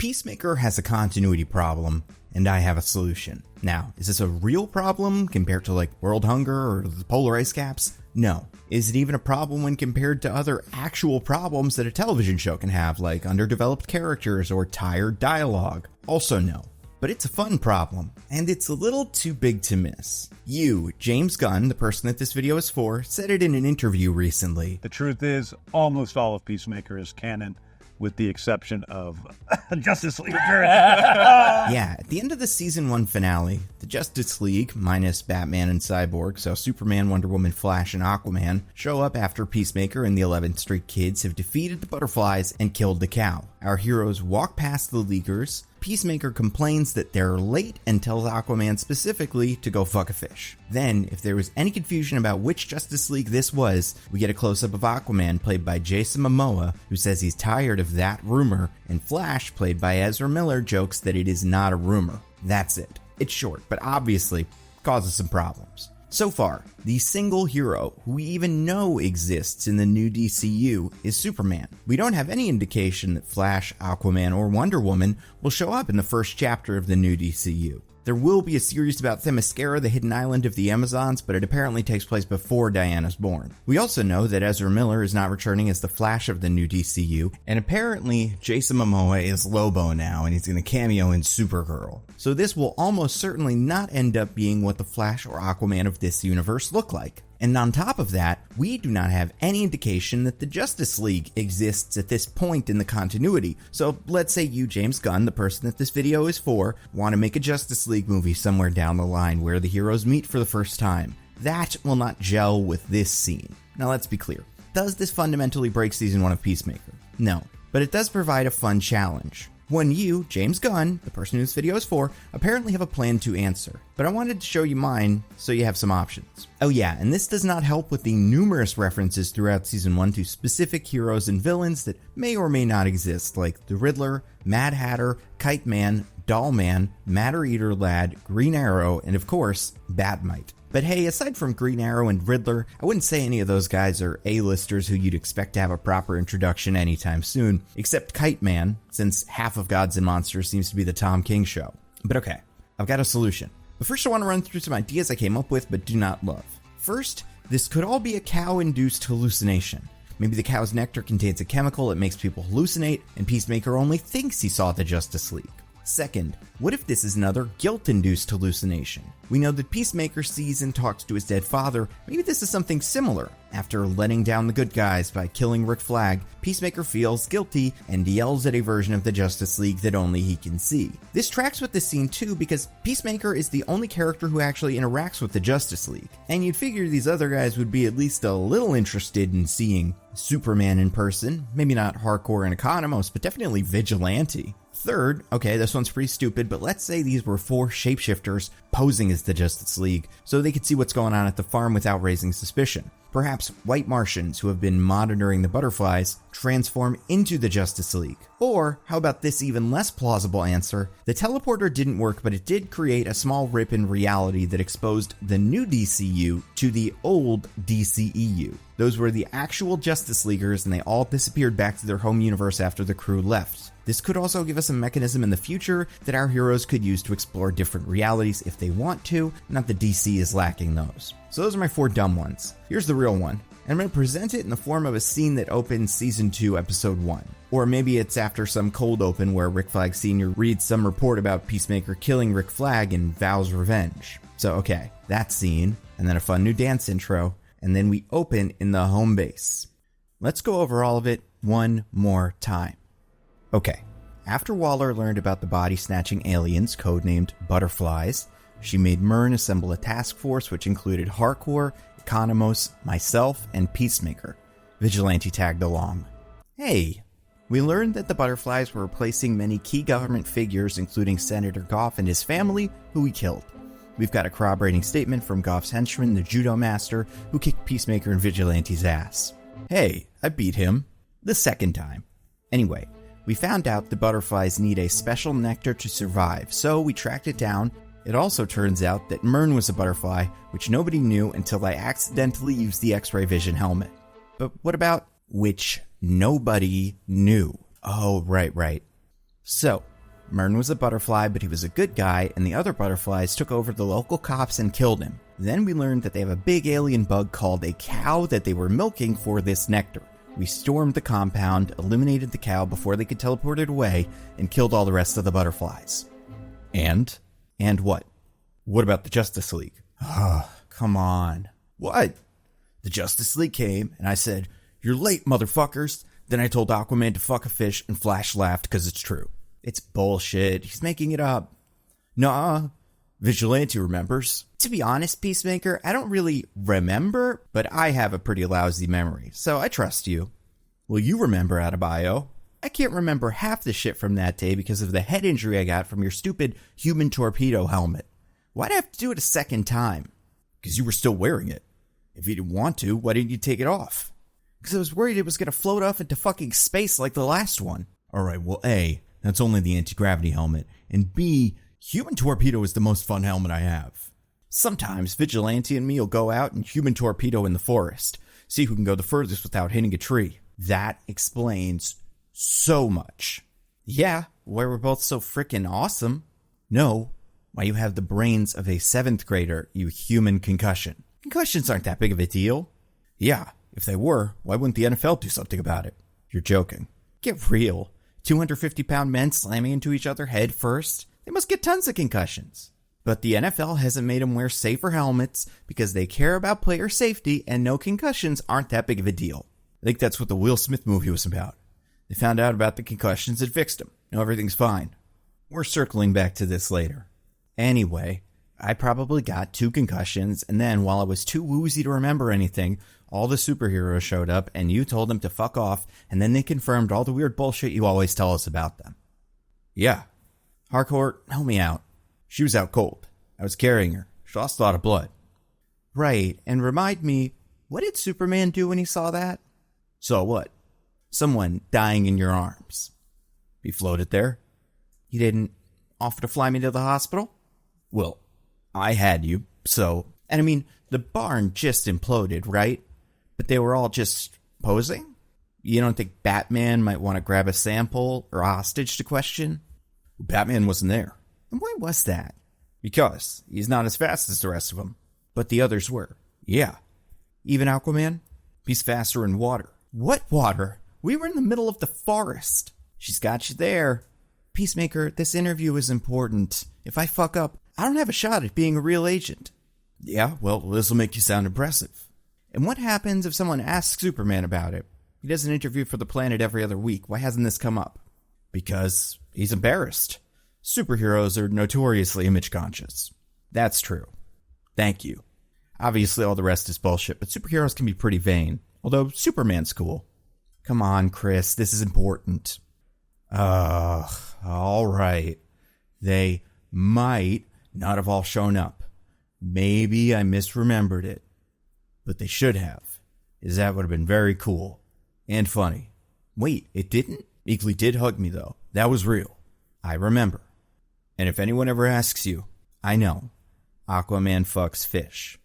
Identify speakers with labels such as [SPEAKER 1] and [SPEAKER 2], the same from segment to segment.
[SPEAKER 1] Peacemaker has a continuity problem, and I have a solution. Now, is this a real problem compared to like world hunger or the polar ice caps? No. Is it even a problem when compared to other actual problems that a television show can have, like underdeveloped characters or tired dialogue? Also no. But it's a fun problem, and it's a little too big to miss. You, James Gunn, the person that this video is for, said it in an interview recently.
[SPEAKER 2] The truth is, almost all of Peacemaker is canon, with the exception of Justice League appearance.
[SPEAKER 1] Yeah, at the end of the Season 1 finale, the Justice League, minus Batman and Cyborg, so Superman, Wonder Woman, Flash, and Aquaman, show up after Peacemaker and the 11th Street Kids have defeated the Butterflies and killed the cow. Our heroes walk past the Leaguers. Peacemaker complains that they're late and tells Aquaman specifically to go fuck a fish. Then, if there was any confusion about which Justice League this was, we get a close-up of Aquaman played by Jason Momoa, who says he's tired of that rumor, and Flash played by Ezra Miller jokes that it is not a rumor. That's it. It's short, but obviously causes some problems. So far, the single hero who we even know exists in the new DCU is Superman. We don't have any indication that Flash, Aquaman, or Wonder Woman will show up in the first chapter of the new DCU. There will be a series about Themyscira, the hidden island of the Amazons, but it apparently takes place before Diana's born. We also know that Ezra Miller is not returning as the Flash of the new DCU, and apparently Jason Momoa is Lobo now, and he's going to cameo in Supergirl. So this will almost certainly not end up being what the Flash or Aquaman of this universe look like. And on top of that, we do not have any indication that the Justice League exists at this point in the continuity. So let's say you, James Gunn, the person that this video is for, want to make a Justice League movie somewhere down the line where the heroes meet for the first time. That will not gel with this scene. Now let's be clear. Does this fundamentally break Season 1 of Peacemaker? No. But it does provide a fun challenge. One you, James Gunn, the person who this video is for, apparently have a plan to answer. But I wanted to show you mine so you have some options. Oh yeah, and this does not help with the numerous references throughout Season 1 to specific heroes and villains that may or may not exist, like the Riddler, Mad Hatter, Kite Man, Doll Man, Matter Eater Lad, Green Arrow, and of course, Batmite. But hey, aside from Green Arrow and Riddler, I wouldn't say any of those guys are A-listers who you'd expect to have a proper introduction anytime soon, except Kite Man, since half of Gods and Monsters seems to be the Tom King show. But okay, I've got a solution. But first I want to run through some ideas I came up with but do not love. First, this could all be a cow-induced hallucination. Maybe the cow's nectar contains a chemical that makes people hallucinate, and Peacemaker only thinks he saw the Justice League. Second, what if this is another guilt-induced hallucination? We know that Peacemaker sees and talks to his dead father. Maybe this is something similar. After letting down the good guys by killing Rick Flag, Peacemaker feels guilty and yells at a version of the Justice League that only he can see. This tracks with this scene too because Peacemaker is the only character who actually interacts with the Justice League. And you'd figure these other guys would be at least a little interested in seeing Superman in person. Maybe not hardcore and economos, but definitely vigilante. Third, okay, this one's pretty stupid, but let's say these were 4 shapeshifters posing as the Justice League so they could see what's going on at the farm without raising suspicion. Perhaps white Martians who have been monitoring the butterflies transform into the Justice League. Or, how about this even less plausible answer? The teleporter didn't work, but it did create a small rip in reality that exposed the new DCU to the old DCEU. Those were the actual Justice Leaguers, and they all disappeared back to their home universe after the crew left. This could also give us a mechanism in the future that our heroes could use to explore different realities if they want to, not that DC is lacking those. So those are my 4 dumb ones. Here's the real one. And I'm going to present it in the form of a scene that opens Season 2, Episode 1. Or maybe it's after some cold open where Rick Flag Sr. reads some report about Peacemaker killing Rick Flag and vows revenge. So okay, that scene, and then a fun new dance intro, and then we open in the home base. Let's go over all of it one more time. Okay, after Waller learned about the body-snatching aliens codenamed Butterflies, she made Myrn assemble a task force which included Hardcore, Economos, myself, and Peacemaker. Vigilante tagged along. Hey, we learned that the Butterflies were replacing many key government figures including Senator Goff and his family, who we killed. We've got a corroborating statement from Goff's henchman, the Judo Master, who kicked Peacemaker and Vigilante's ass. Hey, I beat him. The second time. Anyway, we found out the butterflies need a special nectar to survive, so we tracked it down. It also turns out that Myrn was a butterfly, which nobody knew until I accidentally used the X-ray vision helmet. But what about which nobody knew? Oh, right. So, Mern was a butterfly, but he was a good guy, and the other butterflies took over the local cops and killed him. Then we learned that they have a big alien bug called a cow that they were milking for this nectar. We stormed the compound, eliminated the cow before they could teleport it away, and killed all the rest of the butterflies. And what? What about the Justice League? Come on. What? The Justice League came, and I said, "You're late, motherfuckers." Then I told Aquaman to fuck a fish, and Flash laughed because it's true. It's bullshit. He's making it up. Nuh-uh. Vigilante remembers. To be honest, Peacemaker, I don't really remember, but I have a pretty lousy memory, so I trust you. Well, you remember Adebayo. I can't remember half the shit from that day because of the head injury I got from your stupid human torpedo helmet. Why'd I have to do it a second time? Because you were still wearing it. If you didn't want to, why didn't you take it off? Because I was worried it was going to float off into fucking space like the last one. Alright, well, A, that's only the anti-gravity helmet, and B, human torpedo is the most fun helmet I have. Sometimes Vigilante and me will go out and human torpedo in the forest, see who can go the furthest without hitting a tree. That explains so much. Yeah, why we're both so frickin' awesome. No, why you have the brains of a 7th grader, you human concussion. Concussions aren't that big of a deal. Yeah, if they were, why wouldn't the NFL do something about it? You're joking. Get real. 250-pound men slamming into each other head first? They must get tons of concussions. But the NFL hasn't made them wear safer helmets because they care about player safety and no concussions aren't that big of a deal. I think that's what the Will Smith movie was about. They found out about the concussions and fixed them. Now everything's fine. We're circling back to this later. Anyway, I probably got 2 concussions, and then while I was too woozy to remember anything, all the superheroes showed up, and you told them to fuck off, and then they confirmed all the weird bullshit you always tell us about them. Yeah. Harcourt, help me out. She was out cold. I was carrying her. She lost a lot of blood. Right, and remind me, what did Superman do when he saw that? Saw what? Someone dying in your arms. He floated there. You didn't offer to fly me to the hospital? Well, I had you, so... And I mean, the barn just imploded, right? But they were all just posing? You don't think Batman might want to grab a sample or a hostage to question? Batman wasn't there. And why was that? Because he's not as fast as the rest of them. But the others were. Yeah. Even Aquaman? He's faster in water. What water? We were in the middle of the forest. She's got you there. Peacemaker, this interview is important. If I fuck up, I don't have a shot at being a real agent. Yeah, well, this'll make you sound impressive. And what happens if someone asks Superman about it? He does an interview for the Planet every other week. Why hasn't this come up? Because he's embarrassed. Superheroes are notoriously image conscious. That's true. Thank you. Obviously all the rest is bullshit, but superheroes can be pretty vain. Although Superman's cool. Come on, Chris, this is important. Alright. They might not have all shown up. Maybe I misremembered it. But they should have. That would have been very cool. And funny. Wait, it didn't? Eagly did hug me though. That was real. I remember. And if anyone ever asks you, I know. Aquaman fucks fish.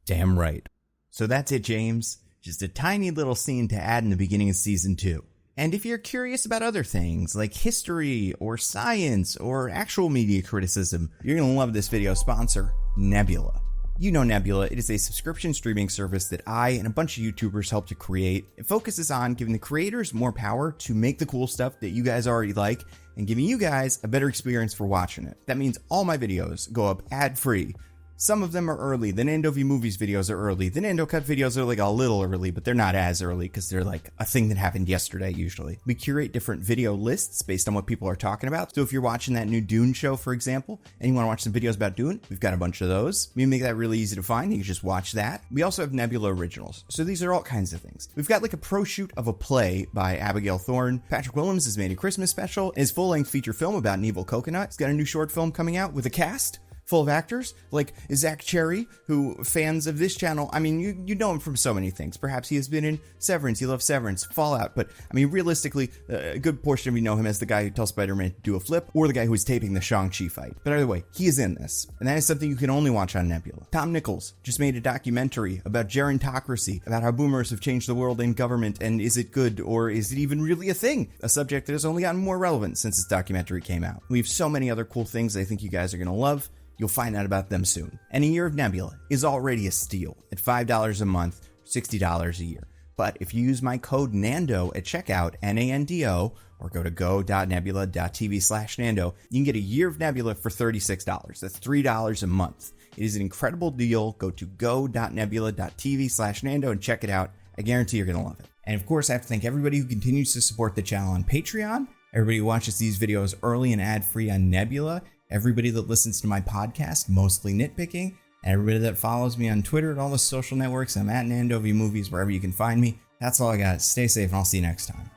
[SPEAKER 1] Damn right. So that's it, James. Just a tiny little scene to add in the beginning of Season 2. And if you're curious about other things, like history, or science, or actual media criticism, you're going to love this video sponsor, Nebula. You know Nebula, it is a subscription streaming service that I and a bunch of YouTubers helped to create. It focuses on giving the creators more power to make the cool stuff that you guys already like, and giving you guys a better experience for watching it. That means all my videos go up ad-free. Some of them are early. The Nando V Movies videos are early. The Nando Cut videos are like a little early, but they're not as early because they're like a thing that happened yesterday usually. We curate different video lists based on what people are talking about. So if you're watching that new Dune show, for example, and you want to watch some videos about Dune, we've got a bunch of those. We make that really easy to find. You can just watch that. We also have Nebula Originals. So these are all kinds of things. We've got like a pro shoot of a play by Abigail Thorne. Patrick Willems has made a Christmas special. His full-length feature film about an evil coconut. He's got a new short film coming out with a cast full of actors like Zach Cherry, who fans of this channel, I mean, you know him from so many things. Perhaps he has been in Severance, you love Severance, Fallout, but I mean, realistically, a good portion of you know him as the guy who tells Spider-Man to do a flip, or the guy who is taping the Shang-Chi fight. But either way, he is in this, and that is something you can only watch on Nebula. Tom Nichols just made a documentary about gerontocracy, about how boomers have changed the world and government, and is it good, or is it even really a thing? A subject that has only gotten more relevant since this documentary came out. We have so many other cool things I think you guys are going to love. You'll find out about them soon. And a year of Nebula is already a steal at $5 a month, $60 a year. But if you use my code NANDO at checkout, NANDO, or go to go.nebula.tv/Nando, you can get a year of Nebula for $36. That's $3 a month. It is an incredible deal. Go to go.nebula.tv/Nando and check it out. I guarantee you're going to love it. And of course, I have to thank everybody who continues to support the channel on Patreon, everybody who watches these videos early and ad-free on Nebula, everybody that listens to my podcast, mostly Nitpicking, and everybody that follows me on Twitter and all the social networks. I'm at NandoVMovies, wherever you can find me. That's all I got. Stay safe, and I'll see you next time.